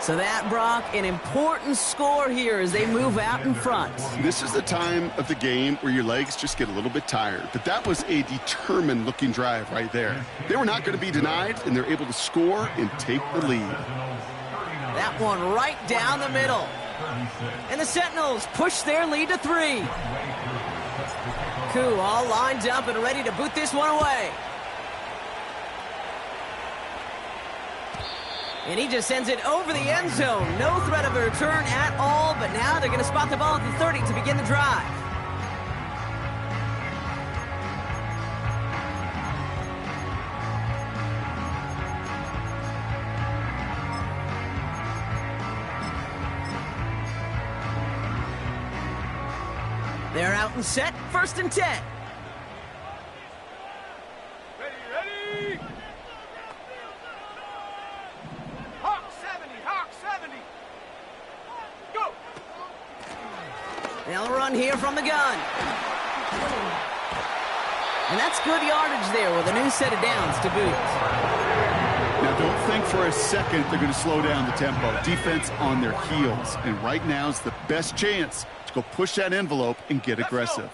So that, Brock, an important score here as they move out in front. This is the time of the game where your legs just get a little bit tired. But that was a determined-looking drive right there. They were not going to be denied, and they're able to score and take the lead. That one right down the middle. And the Sentinels push their lead to 3. Koo all lined up and ready to boot this one away. And he just sends it over the end zone. No threat of a return at all, but now they're going to spot the ball at the 30 to begin the drive. They're out and set, 1st and 10. Ready. Hawk 70. Go. They'll run here from the gun. And that's good yardage there with a new set of downs to boot. Now, don't think for a second they're going to slow down the tempo. Defense on their heels. And right now is the best chance to go push that envelope and get aggressive.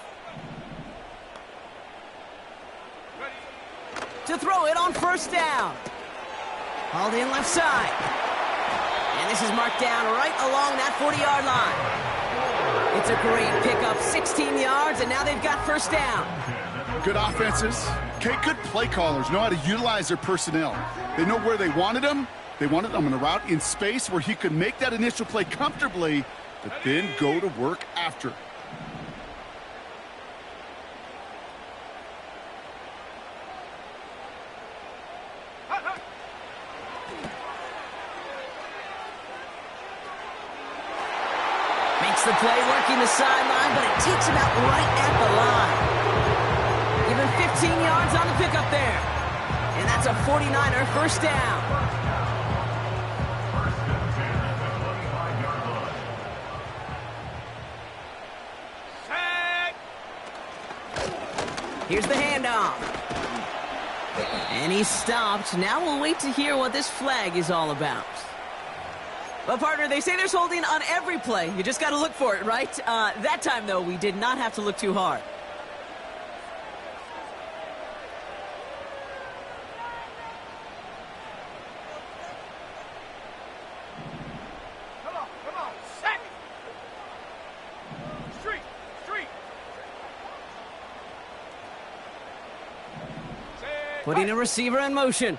To throw it on 1st down. Hauled in left side. And this is marked down right along that 40-yard line. It's a great pickup, 16 yards, and now they've got 1st down. Good offenses. Okay, good play callers know how to utilize their personnel. They know where they wanted them. They wanted them on a route in space where he could make that initial play comfortably, but then go to work after. Makes the play working the sideline, but it takes him out right at the line. Give him 15 yards on the pickup there. And that's a 49er 1st down. Here's the handoff. And he's stopped. Now we'll wait to hear what this flag is all about. Well, partner, they say there's holding on every play. You just got to look for it, right? That time, though, we did not have to look too hard. Come on. Sack. Street. Putting a receiver in motion.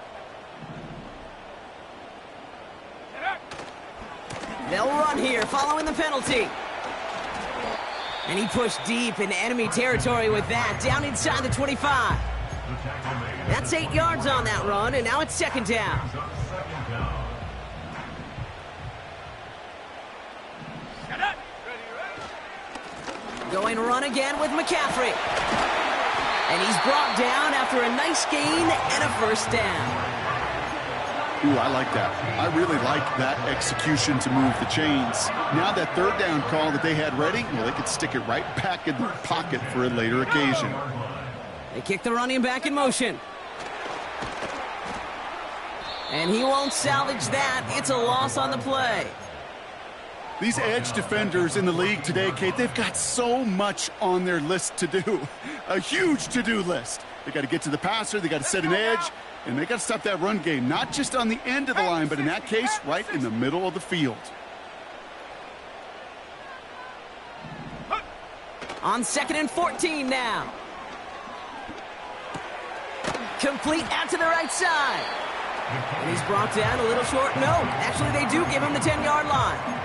They'll run here following the penalty. And he pushed deep into enemy territory with that, down inside the 25. That's 8 yards on that run, and now it's second down. Going run again with McCaffrey. And he's brought down after a nice gain and a first down. Ooh, I like that. I really like that execution to move the chains. Now that third down call that they had ready, well, they could stick it right back in their pocket for a later occasion. They kick the running back in motion. And he won't salvage that. It's a loss on the play. These edge defenders in the league today, Kate, they've got so much on their list to do. A huge to-do list. They got to get to the passer, they got to set an edge, and they got to stop that run game, not just on the end of the line, but in that case, right in the middle of the field. On 2nd and 14 now. Complete out to the right side. And he's brought down a little short. No, actually they do give him the 10-yard line.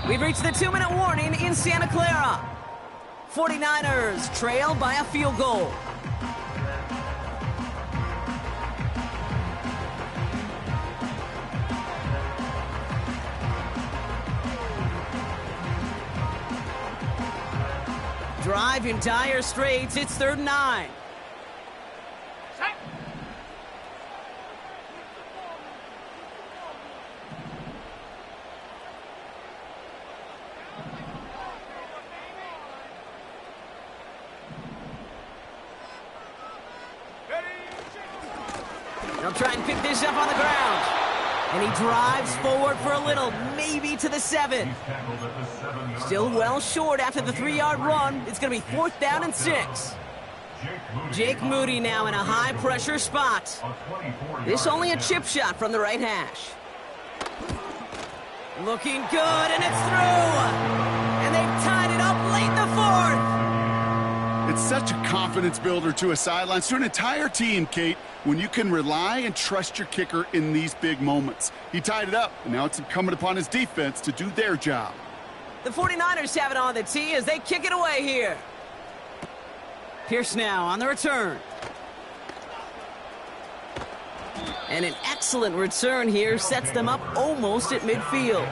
We've reached the 2-minute warning in Santa Clara. 49ers trail by a field goal. Drive in dire straits. It's 3rd and 9. They'll try and pick this up on the ground. And he drives forward for a little, maybe to the 7. Still well short after the 3-yard run. It's going to be 4th down and 6. Jake Moody now in a high-pressure spot. This only a chip shot from the right hash. Looking good, and it's through. And they've tied it up late in the 4th. It's such a confidence builder to a sideline, to an entire team, Kate, when you can rely and trust your kicker in these big moments. He tied it up, and now it's incumbent upon his defense to do their job. The 49ers have it on the tee as they kick it away here. Pierce now on the return. And an excellent return here sets them up almost at midfield.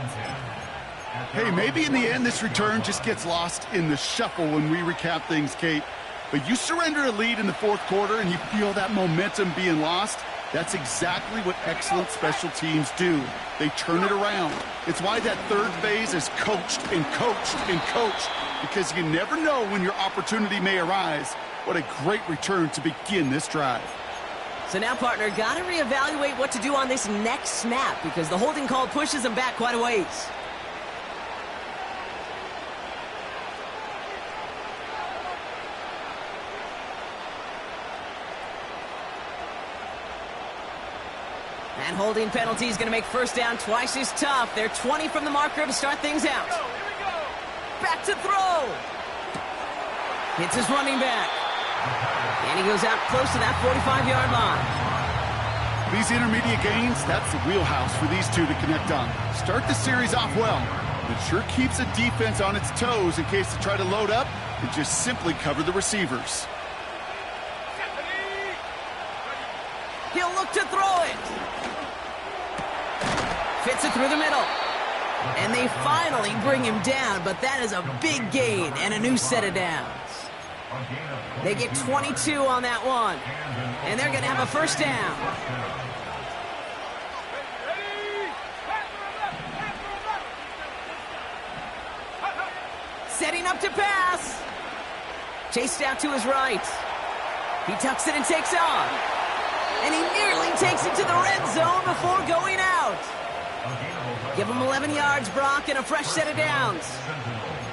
Hey, maybe in the end this return just gets lost in the shuffle when we recap things, Kate. But you surrender a lead in the 4th quarter and you feel that momentum being lost. That's exactly what excellent special teams do. They turn it around. It's why that 3rd phase is coached and coached and coached, because you never know when your opportunity may arise. What a great return to begin this drive. So now, partner, got to reevaluate what to do on this next snap, because the holding call pushes them back quite a ways. And holding penalty is going to make first down twice as tough. They're 20 from the marker to start things out. Back to throw. Hits his running back. And he goes out close to that 45-yard line. These intermediate gains, that's the wheelhouse for these two to connect on. Start the series off well. It sure keeps the defense on its toes in case they try to load up and just simply cover the receivers. He'll look to throw it. Fits it through the middle. And they finally bring him down, but that is a big gain and a new set of downs. They get 22 on that one. And they're going to have a first down. Setting up to pass. Chased out to his right. He tucks it and takes off. And he nearly takes it to the red zone before going out. Give him 11 yards, Brock, and a fresh set of downs.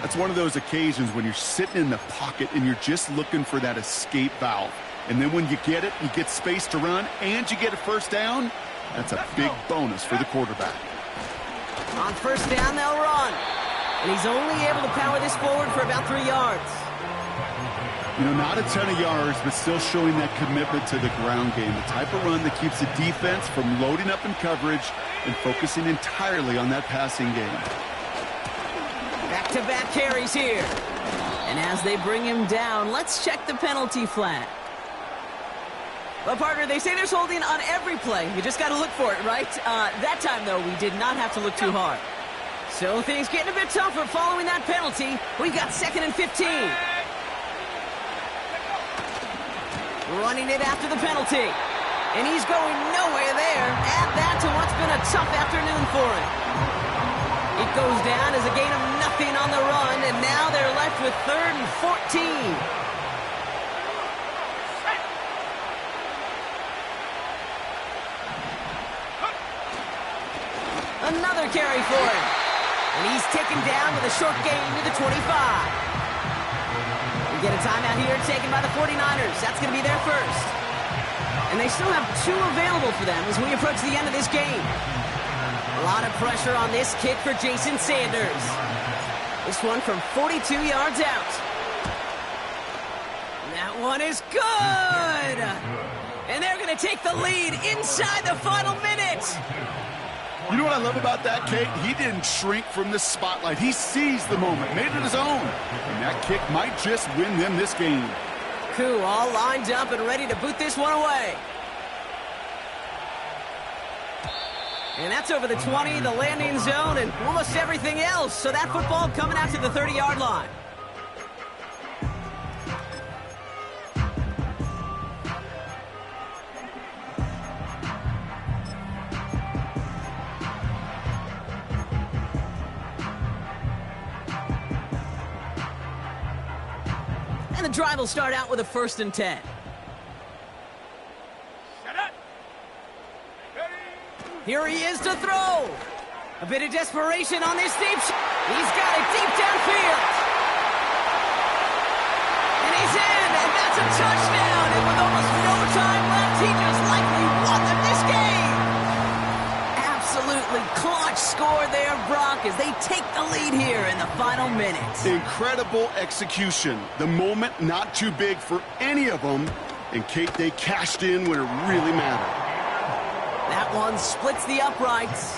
That's one of those occasions when you're sitting in the pocket and you're just looking for that escape valve. And then when you get it, you get space to run, and you get a first down. That's a big bonus for the quarterback. On first down, they'll run. And he's only able to power this forward for about 3 yards. You know, not a ton of yards, but still showing that commitment to the ground game. The type of run that keeps the defense from loading up in coverage and focusing entirely on that passing game. Back-to-back carries here. And as they bring him down, let's check the penalty flag. Well, partner, they say there's holding on every play. You just got to look for it, right? That time, though, we did not have to look too hard. So things getting a bit tougher following that penalty. We've got 2nd and 15. Running it after the penalty. And he's going nowhere there. Add that to what's been a tough afternoon for him. It goes down as a gain of nothing on the run, and now they're left with 3rd and 14. Another carry for him. And he's taken down with a short gain to the 25. We get a timeout here taken by the 49ers. That's going to be their first. And they still have 2 available for them as we approach the end of this game. A lot of pressure on this kick for Jason Sanders. This one from 42 yards out. That one is good. And they're going to take the lead inside the final minute. You know what I love about that, Kate? He didn't shrink from the spotlight. He seized the moment, made it his own. And that kick might just win them this game. Koo all lined up and ready to boot this one away. And that's over the 20, the landing zone, and almost everything else. So that football coming out to the 30-yard line. And the drive will start out with a 1st and 10. Here he is to throw. A bit of desperation on this deep shot. He's got it deep downfield. And he's in, and that's a touchdown. And with almost no time left, he just likely won them this game. Absolutely clutch score there, Brock, as they take the lead here in the final minutes. Incredible execution. The moment not too big for any of them. And Kate, they cashed in when it really mattered. That one splits the uprights.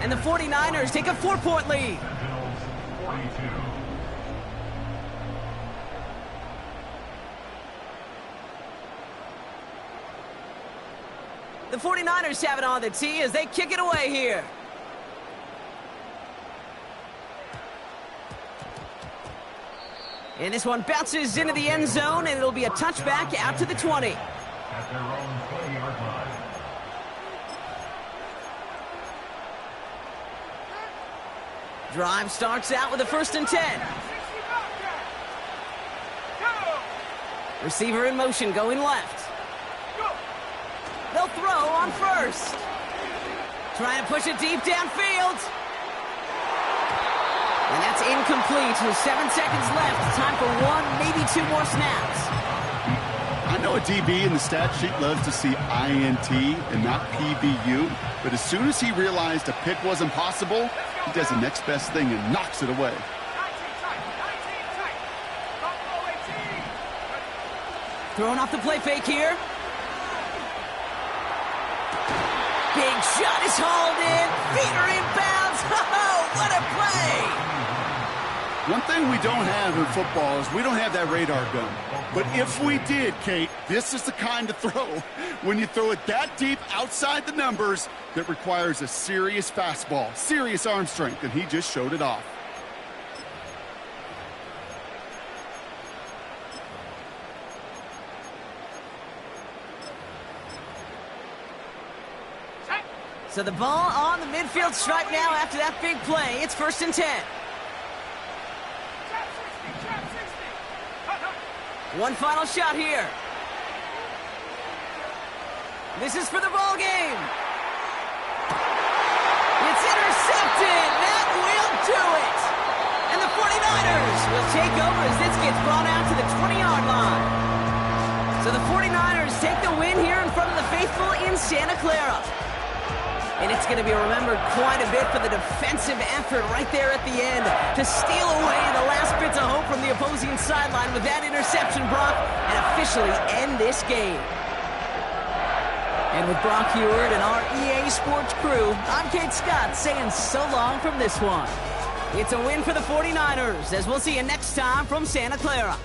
And the 49ers take a 4-point lead. The 49ers have it on the tee as they kick it away here. And this one bounces into the end zone, and it'll be a touchback out to the 20. At their own 20-yard line. Drive starts out with a 1st and 10. Receiver in motion going left. They'll throw on 1st. Trying to push it deep downfield. And that's incomplete with 7 seconds left. Time for 1, maybe 2 more snaps. I know a DB in the stat sheet loves to see INT and not PBU, but as soon as he realized a pick wasn't possible, he does the next best thing and knocks it away. Throwing off the play fake here. Big shot is hauled in. Feet are inbounds. Oh, what a play! One thing we don't have in football is we don't have that radar gun. But if we did, Kate, this is the kind of throw when you throw it that deep outside the numbers that requires a serious fastball, serious arm strength, and he just showed it off. So the ball on the midfield stripe now after that big play. It's 1st and 10. One final shot here. This is for the ball game. It's intercepted. That will do it. And the 49ers will take over as this gets brought out to the 20-yard line. So the 49ers take the win here in front of the faithful in Santa Clara. And it's going to be remembered quite a bit for the defensive effort right there at the end to steal away the last bits of hope from the opposing sideline with that interception, Brock, and officially end this game. And with Brock Huard and our EA Sports crew, I'm Kate Scott saying so long from this one. It's a win for the 49ers, as we'll see you next time from Santa Clara.